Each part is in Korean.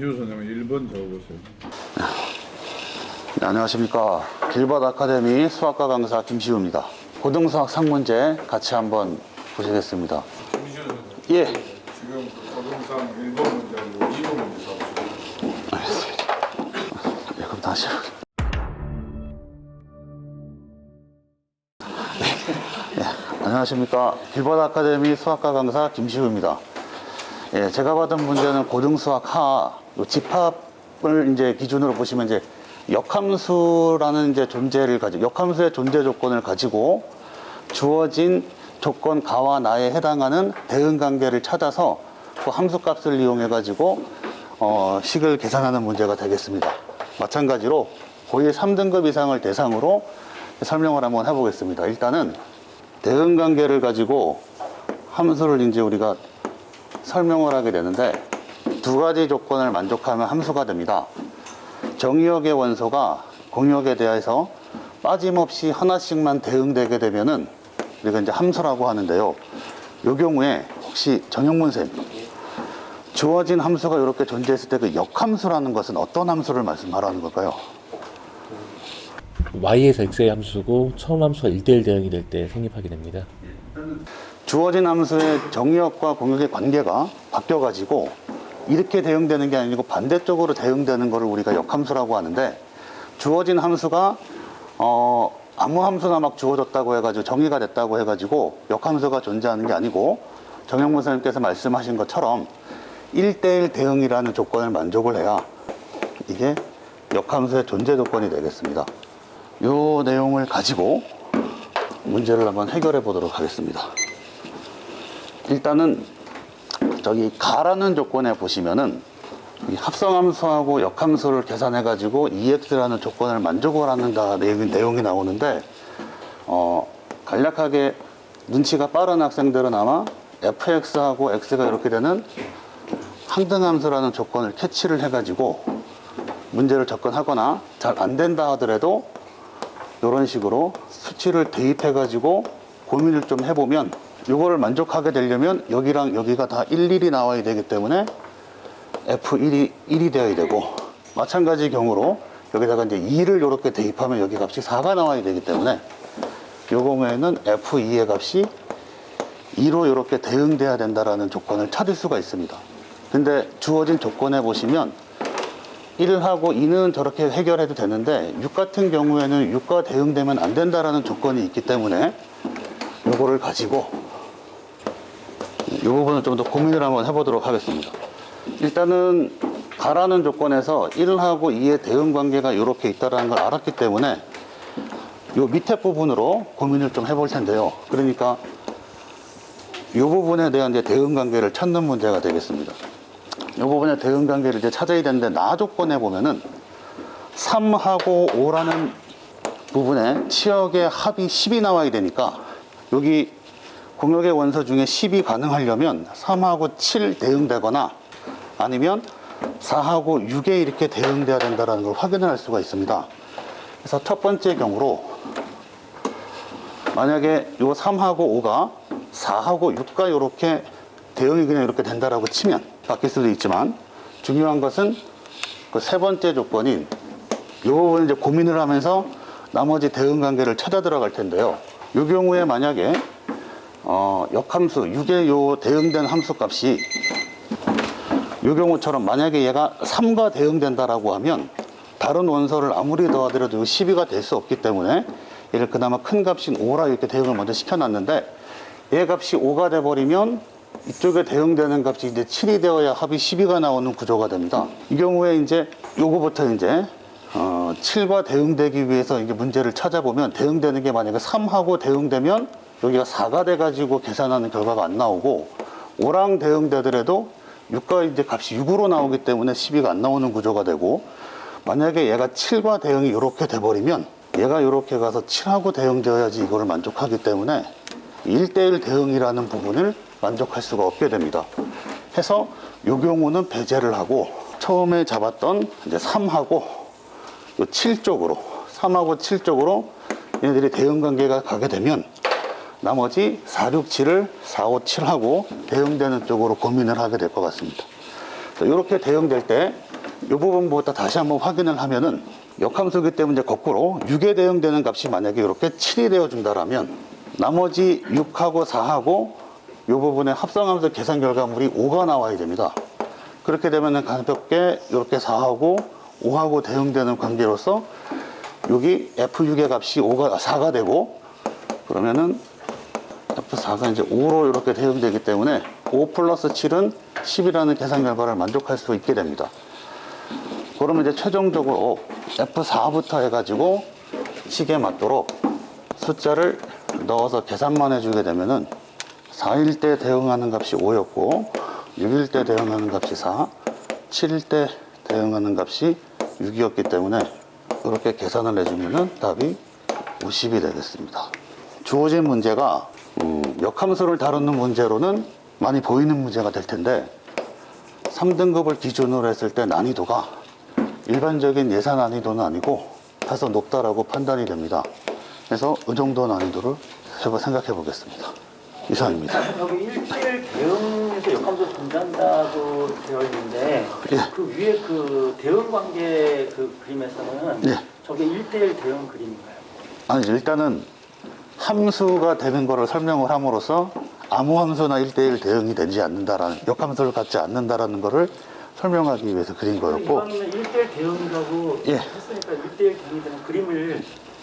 김시우 선생님 1번 적어보세요. 네, 안녕하십니까. 길바다 아카데미 수학과 강사 김시우입니다. 고등수학 3문제 같이 한번 보시겠습니다. 김시우 선생님. 예. 지금 고등상 1번 문제하고 2번 문제 적으세요. 알겠습니다. 네, 그럼 다시. 네, 안녕하십니까. 길바다 아카데미 수학과 강사 김시우입니다. 예, 제가 받은 문제는 고등수학 하, 집합을 이제 기준으로 보시면 이제 역함수라는 이제 존재를 가지고, 역함수의 존재 조건을 가지고 주어진 조건 가와 나에 해당하는 대응 관계를 찾아서 그 함수 값을 이용해 가지고 식을 계산하는 문제가 되겠습니다. 마찬가지로 고1 3등급 이상을 대상으로 설명을 한번 해보겠습니다. 일단은 대응 관계를 가지고 함수를 이제 우리가 설명을 하게 되는데 두 가지 조건을 만족하면 함수가 됩니다. 정의역의 원소가 공역에 대해서 빠짐없이 하나씩만 대응되게 되면은 우리가 이제 함수라고 하는데요. 이 경우에 혹시 정영문 쌤, 주어진 함수가 이렇게 존재했을 때 그 역함수라는 것은 어떤 함수를 말씀하라는 걸까요? y에서 x의 함수고 처음 함수가 1대1 대응이 될 때 성립하게 됩니다. 주어진 함수의 정의역과 공역의 관계가 바뀌어가지고 이렇게 대응되는 게 아니고 반대쪽으로 대응되는 것을 우리가 역함수라고 하는데, 주어진 함수가 아무 함수나 막 주어졌다고 해가지고 정의가 됐다고 해가지고 역함수가 존재하는 게 아니고, 정영문 선생님께서 말씀하신 것처럼 1대1 대응이라는 조건을 만족을 해야 이게 역함수의 존재 조건이 되겠습니다. 이 내용을 가지고 문제를 한번 해결해 보도록 하겠습니다. 일단은 저기 가라는 조건에 보시면은 이 합성함수하고 역함수를 계산해 가지고 EX라는 조건을 만족을 하는다 내용이 나오는데, 간략하게 눈치가 빠른 학생들은 아마 fx하고 x가 이렇게 되는 항등함수라는 조건을 캐치를 해 가지고 문제를 접근하거나 잘 안 된다 하더라도 이런 식으로 수치를 대입해 가지고 고민을 좀 해보면, 이거를 만족하게 되려면 여기랑 여기가 다 일일이 나와야 되기 때문에 F1이 1이 되어야 되고, 마찬가지 경우로 여기다가 이제 2를 이렇게 대입하면 여기 값이 4가 나와야 되기 때문에 이 경우에는 F2의 값이 2로 이렇게 대응돼야 된다라는 조건을 찾을 수가 있습니다. 근데 주어진 조건에 보시면 1하고 2는 저렇게 해결해도 되는데 6 같은 경우에는 6과 대응되면 안 된다라는 조건이 있기 때문에 이거를 가지고 이 부분을 좀 더 고민을 한번 해보도록 하겠습니다. 일단은 가라는 조건에서 1하고 2의 대응 관계가 이렇게 있다는 걸 알았기 때문에 이 밑에 부분으로 고민을 좀 해볼 텐데요. 그러니까 이 부분에 대한 이제 대응 관계를 찾는 문제가 되겠습니다. 이 부분의 대응 관계를 이제 찾아야 되는데, 나 조건에 보면은 3하고 5라는 부분에 치역의 합이 10이 나와야 되니까, 여기 공역의 원소 중에 10이 가능하려면 3하고 7 대응되거나 아니면 4하고 6에 이렇게 대응돼야 된다는 걸 확인을 할 수가 있습니다. 그래서 첫 번째 경우로 만약에 요 3하고 5가 4하고 6과 이렇게 대응이 그냥 이렇게 된다라고 치면 바뀔 수도 있지만, 중요한 것은 그 세 번째 조건인 이 부분을 이제 고민을 하면서 나머지 대응 관계를 찾아 들어갈 텐데요. 이 경우에 만약에 역함수 6의 요 대응된 함수 값이 이 경우처럼 만약에 얘가 3과 대응된다라고 하면 다른 원소를 아무리 더하더라도 12가 될 수 없기 때문에 얘를 그나마 큰 값인 5라 이렇게 대응을 먼저 시켜놨는데, 얘 값이 5가 돼버리면 이쪽에 대응되는 값이 이제 7이 되어야 합이 12가 나오는 구조가 됩니다. 이 경우에 이제 요거부터 이제 7과 대응되기 위해서 이게 문제를 찾아보면, 대응되는 게 만약에 3하고 대응되면 여기가 4가 돼가지고 계산하는 결과가 안 나오고, 5랑 대응되더라도 6과 이제 값이 6으로 나오기 때문에 12가 안 나오는 구조가 되고, 만약에 얘가 7과 대응이 이렇게 돼버리면 얘가 이렇게 가서 7하고 대응되어야지 이거를 만족하기 때문에 1대1 대응이라는 부분을 만족할 수가 없게 됩니다. 해서 이 경우는 배제를 하고, 처음에 잡았던 이제 3하고 7 쪽으로, 3하고 7 쪽으로 얘네들이 대응 관계가 가게 되면 나머지 4, 6, 7을 4, 5, 7하고 대응되는 쪽으로 고민을 하게 될 것 같습니다. 이렇게 대응될 때 이 부분부터 다시 한번 확인을 하면은 역함수기 때문에 거꾸로 6에 대응되는 값이 만약에 이렇게 7이 되어준다라면 나머지 6하고 4하고 이 부분의 합성함수 계산 결과물이 5가 나와야 됩니다. 그렇게 되면은 가볍게 이렇게 4하고 5하고 대응되는 관계로서 여기 F6의 값이 4가 되고, 그러면은 F4가 이제 5로 이렇게 대응되기 때문에 5 플러스 7은 10이라는 계산 결과를 만족할 수 있게 됩니다. 그러면 이제 최종적으로 F4부터 해가지고 식에 맞도록 숫자를 넣어서 계산만 해주게 되면은 4일 때 대응하는 값이 5였고 6일 때 대응하는 값이 4, 7일 때 대응하는 값이 6이었기 때문에 이렇게 계산을 해주면은 답이 50이 되겠습니다. 주어진 문제가 역함수를 다루는 문제로는 많이 보이는 문제가 될 텐데 3등급을 기준으로 했을 때 난이도가 일반적인 예산 난이도는 아니고 다소 높다라고 판단이 됩니다. 그래서 이 정도 난이도를 생각해 보겠습니다. 이상입니다. 여기 1대1 대응에서 역함수 존재한다고 되어 있는데 예. 그 위에 그 대응 관계 그 그림에서는 예. 저게 1대1 대응 그림인가요? 아니, 일단은 함수가 되는 거를 설명을 함으로써 아무 함수나 1대1 대응이 되지 않는다라는, 역함수를 갖지 않는다라는 거를 설명하기 위해서 그린 거였고, 이왕이면 1대1 대응이라고 예. 했으니까 1대1 대응이 되는 그림을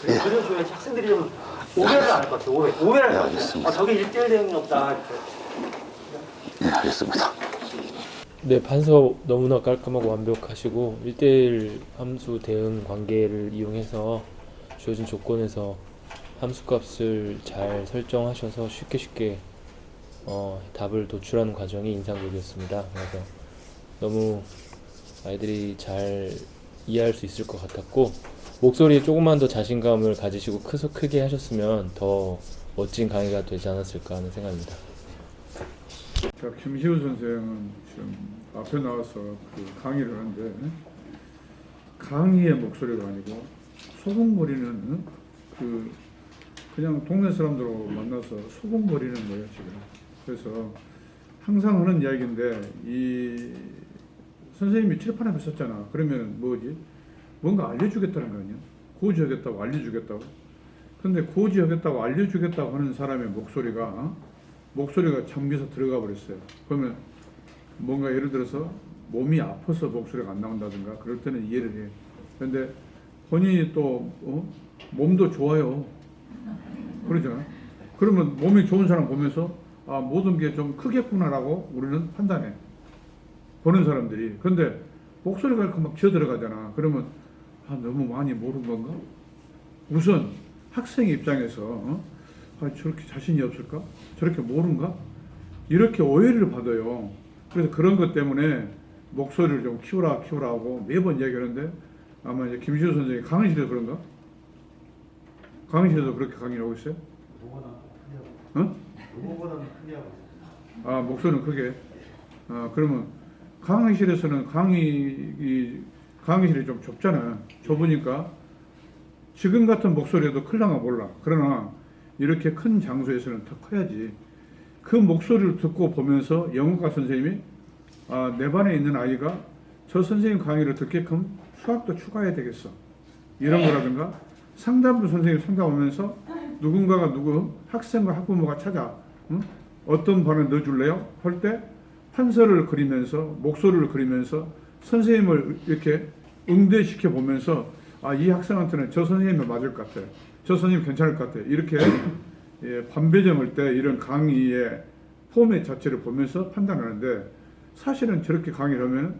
예. 그려줘야지 학생들이 좀 오해를 안 할 것 같아요. 오해를 할 것 같아요. 알겠습니다. 저게 1대1 대응이 없다. 이렇게. 예, 알겠습니다. 네, 판서 너무나 깔끔하고 완벽하시고 1대1 함수 대응 관계를 이용해서 주어진 조건에서 함수값을 잘 설정하셔서 쉽게 답을 도출하는 과정이 인상적이었습니다. 그래서 너무 아이들이 잘 이해할 수 있을 것 같았고, 목소리에 조금만 더 자신감을 가지시고 크게 하셨으면 더 멋진 강의가 되지 않았을까 하는 생각입니다. 자, 김시우 선생은 지금 앞에 나와서 그 강의를 하는데 강의의 목소리가 아니고 소곤거리는 그냥 동네 사람들하고 만나서 소곤거리는 거예요 지금. 그래서 항상 하는 이야기인데 이 선생님이 칠판에 썼잖아. 그러면 뭐지? 뭔가 알려주겠다는 거 아니야? 고지하겠다고 알려주겠다고. 근데 고지하겠다고 알려주겠다고 하는 사람의 목소리가 잠겨서 들어가 버렸어요. 그러면 뭔가 예를 들어서 몸이 아파서 목소리가 안 나온다든가 그럴 때는 이해를 해. 근데 본인이 또 몸도 좋아요. 그러잖아. 그러면 몸이 좋은 사람 보면서 아, 모든 게 좀 크겠구나라고 우리는 판단해. 보는 사람들이. 근데 목소리가 이렇게 막 쥐어 들어가잖아. 그러면 아, 너무 많이 모르는 건가? 우선 학생 입장에서 아, 저렇게 자신이 없을까? 저렇게 모른가? 이렇게 오해를 받아요. 그래서 그런 것 때문에 목소리를 좀 키우라 하고 매번 이야기하는데 아마 이제 김시우 선생님이 강의실에서 그런가? 강의실에서 그렇게 강의를 하고 있어요? 누구보다는 크게 하고 있어요. 아, 목소리는 크게? 아, 그러면 강의실에서는 강의실이 좀 좁잖아. 좁으니까 지금 같은 목소리에도 클랑아 몰라. 그러나 이렇게 큰 장소에서는 더 커야지. 그 목소리를 듣고 보면서 영어과 선생님이 아, 내 반에 있는 아이가 저 선생님 강의를 듣게끔 수학도 추가해야 되겠어. 이런 거라든가 상담도 선생님 상담하면서 누군가가 학생과 학부모가 찾아 어떤 반을 넣어줄래요? 할 때 판서를 그리면서 목소리를 그리면서 선생님을 이렇게 응대시켜 보면서 아, 이 학생한테는 저 선생님이 맞을 것 같아. 저 선생님 괜찮을 것 같아. 이렇게 반배점할 때 이런 강의의 포맷 자체를 보면서 판단하는데 사실은 저렇게 강의를 하면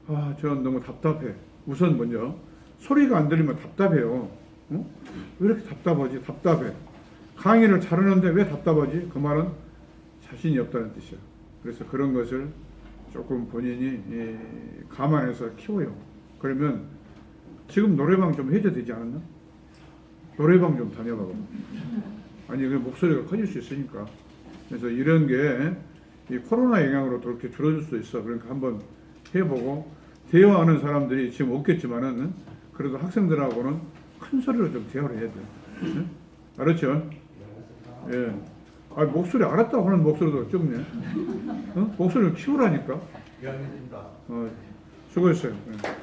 아, 저는 너무 답답해. 우선 먼저 소리가 안 들리면 답답해요. 왜 이렇게 답답하지? 답답해. 강의를 잘하는데 왜 답답하지? 그 말은 자신이 없다는 뜻이야. 그래서 그런 것을 조금 본인이 감안해서 키워요. 그러면 지금 노래방 좀 해줘야 되지 않았나? 노래방 좀 다녀봐봐. 아니, 그 목소리가 커질 수 있으니까. 그래서 이런 게 이 코로나 영향으로 그렇게 줄어들 수도 있어. 그러니까 한번 해보고 대화하는 사람들이 지금 없겠지만은 그래도 학생들하고는 큰 소리로 좀 대화를 해야 돼. 응? 알았죠? 예. 아, 목소리 알았다고 하는 목소리도 적네. 목소리를 키우라니까. 수고했어요. 예.